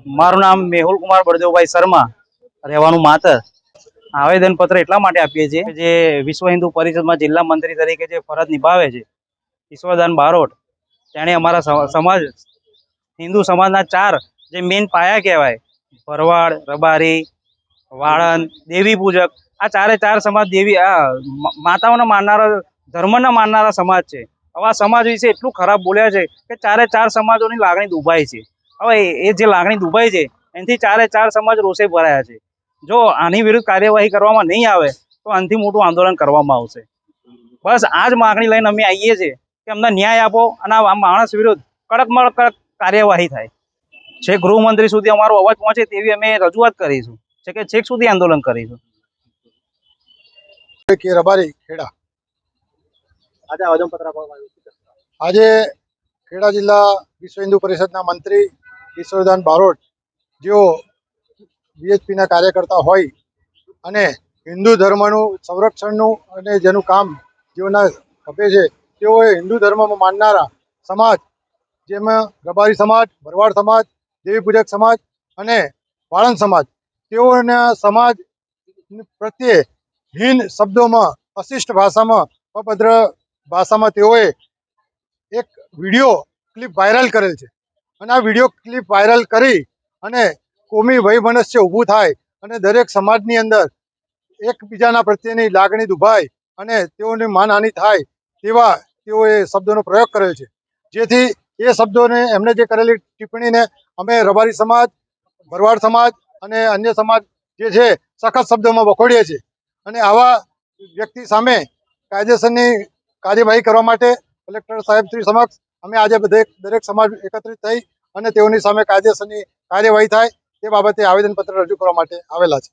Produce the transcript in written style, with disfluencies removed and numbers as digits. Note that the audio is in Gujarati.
મારું નામ મેહુલ કુમાર બળદેવભાઈ શર્મા, રહેવાનું માતર. આવેદનપત્ર એટલા માટે આપીએ છીએ કે જે વિશ્વ હિન્દુ પરિષદમાં જિલ્લા મંત્રી તરીકે જે ફરજ નિભાવે છે ઈશ્વરદાન બારોટ, તેણે અમારા સમાજ હિન્દુ સમાજના 4 જે મેઇન પાયા કહેવાય, ભરવાડ, રબારી, વાળંદ, દેવી પૂજક, આ 4 સમાજ દેવી માતાઓને માનનારા, ધર્મને માનનારા સમાજ છે. હવે આ સમાજ વિશે એટલું ખરાબ બોલ્યા છે કે 4 સમાજોની લાગણી દુભાઈ છે. હવે એ જે લાગણી દુભાઈ છે એનાથી 4 સમાજ રોષે ભરાયા છે. જો આની વિરુદ્ધ કાર્યવાહી કરવામાં નહીં આવે તો આનાથી મોટું આંદોલન કરવામાં આવશે. બસ આ જ માગણી લઈને અમે આવીએ છીએ કે અમને ન્યાય આપો અને આ માણસ વિરુદ્ધ કડકમાં કડક કાર્યવાહી થાય. છેક ગૃહમંત્રી સુધી અમારો અવાજ પહોંચે તેવી અમે રજૂઆત કરીશું, કે છેક સુધી આંદોલન કરીશું. રબારી ખેડા આજે ખેડા જિલ્લા વિશ્વ હિન્દુ પરિષદના મંત્રી ઈશ્વરદાન બારોટ, જેઓ બીએચપીના કાર્યકર્તા હોય અને હિન્દુ ધર્મનું સંરક્ષણનું અને જેનું કામ જેઓના ખપે છે, તેઓએ હિન્દુ ધર્મમાં માનનારા સમાજ, જેમાં રબારી સમાજ, ભરવાડ સમાજ, દેવી પૂજક સમાજ અને વાળંદ સમાજ, તેઓના સમાજ પ્રત્યે હીન શબ્દોમાં, અશિષ્ટ ભાષામાં, અભદ્ર ભાષામાં તેઓએ એક વિડીયો ક્લિપ વાયરલ કરેલ છે. અને આ વિડીયો ક્લિપ વાયરલ કરી અને કોમી વૈમનસ્ય ઊભું થાય અને દરેક સમાજની અંદર એકબીજાના પ્રત્યેની લાગણી દુભાય અને તેઓની માનહાનિ થાય તેવા તેઓએ શબ્દોનો પ્રયોગ કરેલ છે. જેથી એ શબ્દોને, એમને જે કરેલી ટિપ્પણીને અમે રબારી સમાજ, ભરવાડ સમાજ અને અન્ય સમાજ જે છે સખત શબ્દોમાં વખોડીએ છીએ. અને આવા વ્યક્તિ સામે કાયદેસરની કાર્યવાહી કરવા માટે કલેક્ટર સાહેબ શ્રી સમક્ષ અમે આજે દરેક સમાજ એકત્રિત થઈ અને તેઓની સામે કાયદેસરની કાર્યવાહી થાય તે બાબતે આવેદનપત્ર રજૂ કરવા માટે આવેલા છે.